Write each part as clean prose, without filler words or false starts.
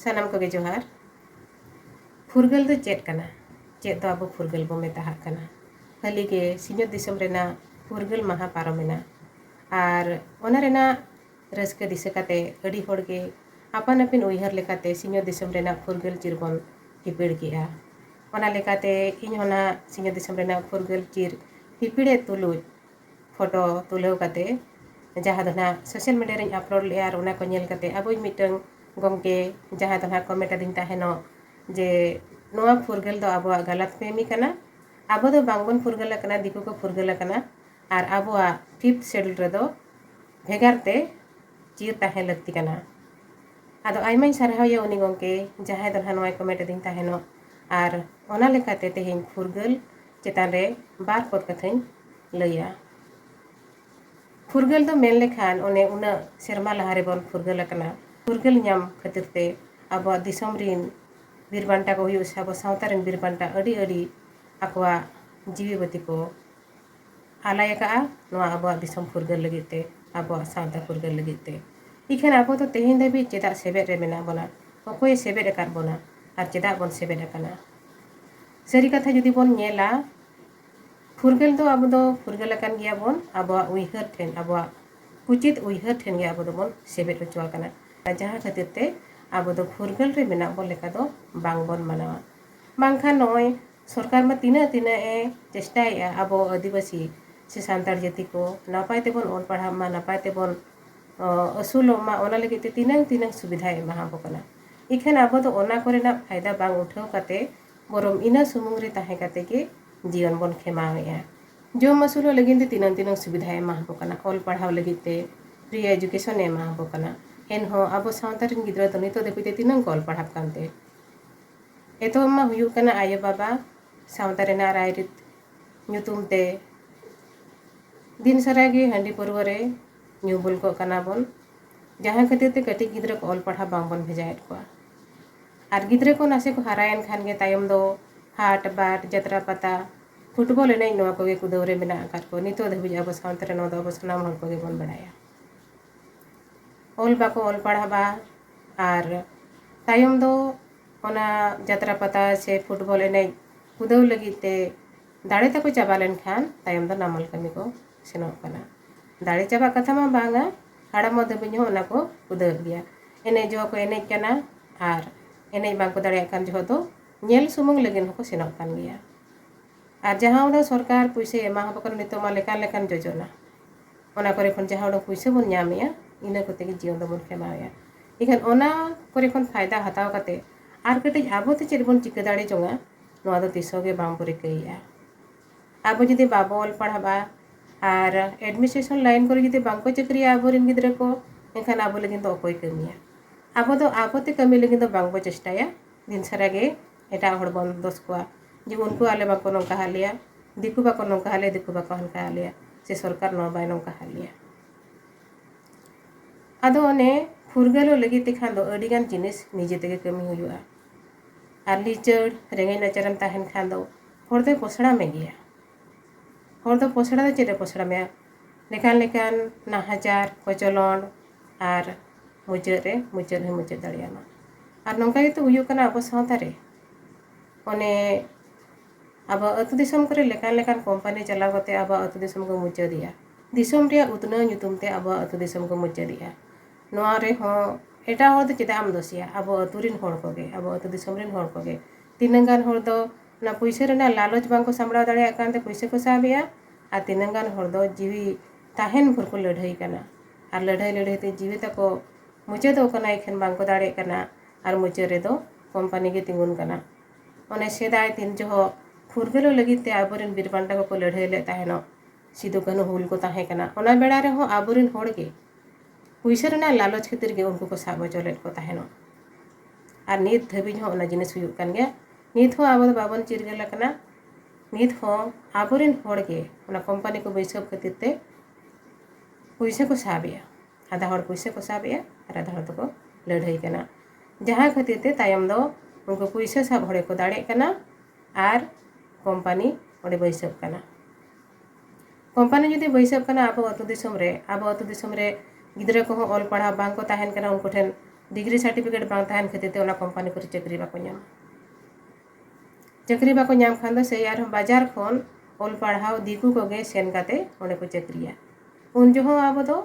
सानाम को जोहार फुरगल दो चेत कना चेत दो अब फुरगल बो मेता कना हाली के सिंह दिसम रेना फुरगल महा पारोमेना और ओना रेना रस्के दिसे काते अड़ी होड़ के अपन अपन उइहर लेकाते सिंह दिसम रेना फुरगल चिर बन हिपिड़ केआ ओना लेकाते इन होना सिंह दिसम रेना फुरगल चिर हिपिड़े तुलुज फोटो तुलाव काते जहाँ दना सोशल मीडिया रे अपलोड ले और ओना को नेल काते अब मिटंग गमके जहाँ दना कमेंट दिन ताहेनो जे नोआ फुरगल दो अब गलत फहमी कना अब दो बांगबन फुरगल कना दिकु को फुरगल कना और अब 5th शेड्यूल रे दो भेगारते चिर ताहे लगती कना आदो आइमाइन सारहावया उनी गमके जहाँ दना नोआ कमेंट दिन ताहेनो और ओना लेकाते तेहेन फुरगल चेतान रे बार पद कथाइन लैया फुरगल दो मेन लेखान ओने उना सेरमा लहारे बन फुरगल कना फुरगल नाम खातिर ते अब दिसम रिन बीरबांटा को हुई अब सावता रिन बीरबांटा अड़ी अड़ी आकवा जीवी बती को आलायका नोआ अब दिसम फुरगल लगीते अब सावता फुरगल लगीते इखान अब तो तेहेन धाबी चेदा सेबेद रे मेना बना अकोय सेबेद अकाद बना और चेदा बन सेबेद अकाना सारी कथा जुदी बन नेला फुरगल दो अब दो फुरगल अकान गिया बन अब उइहर ठेन अब कुचित उइहर ठेन गे अब दो बन सेबेद रचुआ कना जहाँ खातिर ते अब दो फुरगल रे मेना बन लेका दो बांग बन मनावा बांगखान नोय सरकार में तीना तीना ए चेष्टाया अब आदिवासी से सान्ताड़ जाति को नापाय ते बन ऑल पढ़ा मा नापाय ते बन असुलो मा ओना लगे ते तीनंग तीनंग सुविधा एमा बकना इखान अब दो ओना कोरेना फायदा बांग उठाव काते बरम इना सुमुंग रे ताहे काते के जीवन बन खेमावेया जो मसुलो लगिन ते तीनंग तीनंग सुविधा एमा बकना ऑल पढ़ाव लगी ते फ्री एजुकेशन एमा बकना एनहो अब सावता रिन गिद्रा तो नितो देखुते तीनंग ऑल पढ़ाव कानते एतो मा हुयु कना आयो बाबा सावता रेना रायरित nyutum te दिन सरागे हंडी परवरे न्यूबुल को कना बन जहाँ खातिर ते कटी गिद्रा को ऑल पढ़ा बांग बन भेजायत को और गिद्रा को नासे को हरायन खान गे तायम दो हाट बाट जत्रा पता फुटबॉल एने नोआ को गे कुदौरे मेना आकार को नितो धबी अब सावता रे नो दो अब सनाम हर को गे बन बड़ाया ऑल बाको ऑल पढ़ा बा और तायम दो ओना जत्रा पता से फुटबॉल एने कुदौ लगिते दाड़े तको चाबा लेन खान तायम दो नामल कमी को सेनो कना दाड़े चाबा कथा मा बांगा हाड़ाम धबी हो ओना को कुदौ गया एने जो को एने कना और एने बांग को दाड़े कान जो दो नेल सुमुंग लगिन को सेनो कान गया और जहाँ उड़ा सरकार पैसे एमा बकन नितो मा लेकान लेकान जोजना ओना करे खन जहाँ उड़ा पैसे बन नामिया इना कोते के जीवन दो बन खेमाया इखान ओना करे खन फायदा हताव काते आर कटे आबो ते चेर बन चिका दाड़े जोंगा नोआ दो तिसोगे बांग पुरे कइया आबो जुदी बाबो ऑल पढ़ाबा और एडमिनिस्ट्रेशन लाइन करे जुदी बांग को चक्रिया आबो रिन गिद्रा को एखान आबो लगिन दो अकोय कमिया आबो ते कमी लगिन दो बांग बो चेष्टाया दिन सरागे एटा हड़ बन दोस को जे उनको आले बाको नंका हालिया दिकु बाको नंका हाले दिकु बाको हनका हालिया से सरकार नो बाय नंका हालिया आदो ओने फुरगलो लगी तेखान दो अडिगान जिनिस निजे तेगे कमी हुयुआ और लिचड़ रेंगे नचरम ताहन खान दो हर दो पोसड़ा में गया हर दो पोसड़ा दो चेरे पोसड़ा में लेकान लेकान नाहाजार कोचलon और मुचर दाड़ियामा और नंका गे तो हुयुक कना अब सावता रे ओने अब अतु दिसम करे लेकान लेकान कंपनी चलाव कते अब अतु दिसम को मुचदिया दिसम रे उतना nyutum ते अब अतु दिसम को मुचदिया नोआ रे हो एटा हर दो चेदा आम दोसिया अब अतु रिन हर को गे अब अतु दिसम रिन हर को गे तीनंगान हर दो ना पैसे रेना लालच बांग को सामड़ा दाड़े कानते पैसे को साबिया आ तीनंगान हर दो जीवी ताहेन भर को लड़ाई कना और लड़ाई ते जीवी तको मुचदो कना इखन बांग को दाड़े कना और मुचे रे दो कंपनी गे तिंगुन कना ओने सेदाय तीन जो फुरगलो लगी ते आबोरिन बीरबांटा को लड़ाई ले ताहेनो सिदो कानो हुल को ताहे कना ओना बेड़ा रे हो आबोरिन होड़ गे पैसा रेना लालच खातिर गे उनको को साब चलेट को ताहेनो और नित धबी हो ओना जिनिस हुयुक कान गया नित हो आबो बाबन चिरगल कना नित हो आबोरिन होड़ गे ओना कंपनी को बैसब खातिर ते पैसा को साबिया आधा हड़ पैसा को साबिया और आधा हड़ को लड़ाई कना जहाँ खातिर ते तायम दो उनको पैसा साब हड़े को दाड़े कना और कंपनी ओडे बैसब कना कंपनी जुदी बैसब कना अब अतु दिसम रे गिद्रा को ऑल पढ़ा बांग को ताहेन कना उनको ठेन डिग्री सर्टिफिकेट बांग तहन खातिर ते ओना कंपनी को चाकरी बाको नाम चाकरी बाको नाम खान दो से यार बाजार खन ओल पढ़ाव दिकू को गे सेन काते ओने को चाकरिया उन जो आबो दो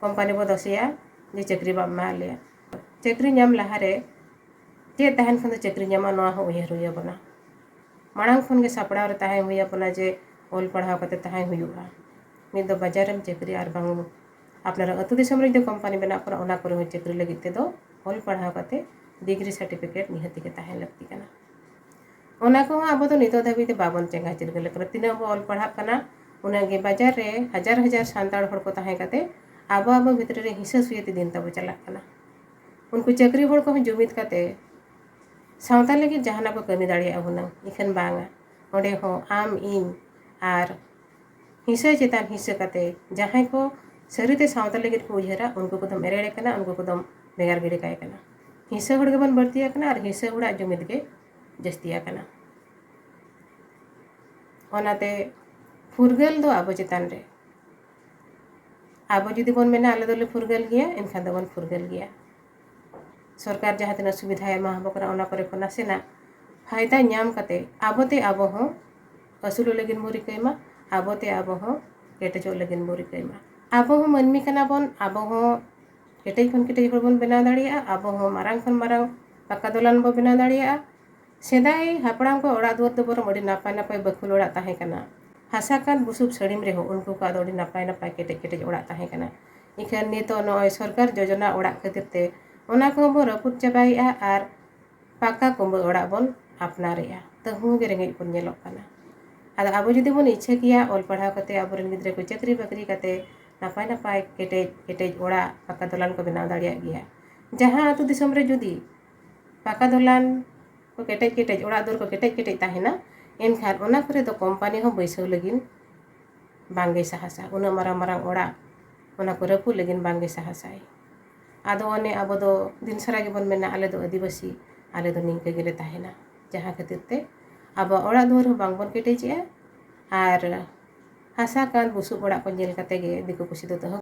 कंपनी बो दसिया जे चाकरी बा मा ले चाकरी नाम लहारे चे तहन खन चाकरी नामा नोआ हो उयहर हुया बना मांग खन गे सापड़ाव रे ताहे हुया बना जे ओल पढ़ाव काते ताहे हुयुआ मिद दो बाजार में चाकरी और बांग अपना अतु दिसम रे जो कंपनी बना पर ओना करे हो चाकरी लगी ते दो ओल पढ़ाव काते डिग्री सर्टिफिकेट निहति के ताहे लगती कना ओना को अब तो नितो धाबी ते बाबन चेंगा चिरगल कर तीना बो ओल पढ़ा कना उना गे बाजार रे हजार हजार सांताड़ हड़ को ताहे काते आबो आबो भितर रे हिस्सा सुयति दिन तब चला कना उनको चाकरी हड़ को जुमित काते सावता लगी जहाना को कमी दाड़िया हुना इखन बांगा ओडे हो आम इन आर हिस्सा चेतान हिस्सा काते जहां को सरीते सावता लगी को उजहरा उनको को दम एरेड़े कना उनको को दम बेगार गिड़े काय कना हिस्सा हड़ के बन बढ़तिया कना और हिस्सा हड़ा जुमित के जस्तिया कना ओनाते फुरगल दो आबो चेतान रे आबो जुदी बन मेना आले दोले फुरगल गया एनखान दो बन फुरगल गया सरकार जहाँ तना सुविधा एमा हबो करा ओना करे को नासेना फायदा नाम काते आबोते आबो हो असुलो लगिन मोरी कइमा आबोते आबो हो केटेजो लगिन मोरी कइमा आबो हो मनमी कना बन आबो हो केटेज खन केटेज हड़ बन बना दाड़िया आबो हो मारांग खन मारांग पक्का दोलान बो बना दाड़िया सेदाई हापड़ाम को ओड़ा दुआर दो बरम अड़ी नापाय नापाय बखुल ओड़ा ताहे कना हासा कान बुसुब सड़ीम रे हो उनको का अड़ी नापाय नापाय केटेज केटेज ओड़ा ताहे कना इखन नितो नय सरकार योजना ओड़ा खातिर ते ओना को बो रपुद चाबाइआ आर पाका कुंबो ओड़ा बन अपनारेआ तहु गे रेंगेज बन नेलोग कना आदो आबो जुदी बन इच्छा किया ओल पढ़ाव कते आबोरेन गिद्रे को चाकरी बाकरी कते नापाय नापाय केटेज केटेज ओड़ा पाका दोलान को बनाव दाड़िया गया जहां अतु दिसम रे जुदी पाका दोलान को केटेज केटेज ओड़ा दुर को केटेज केटेज ताहेना एनखान ओना करे दो कंपनी हो बैसव लगिन बांगे साहसा उना मारांग मारांग ओड़ा ओना को रपु लगिन बांगे साहसाय आदो ओने आबो दो दिन सारा के बन मेना आले दो आदिवासी आले दो निंके गेले ताहेना जहां खातिर ते आबो ओड़ा दुर हो बांग बन केटेजिया आर हासा कान बुसुब ओड़ा को नेल काते गे दिको कुसी दो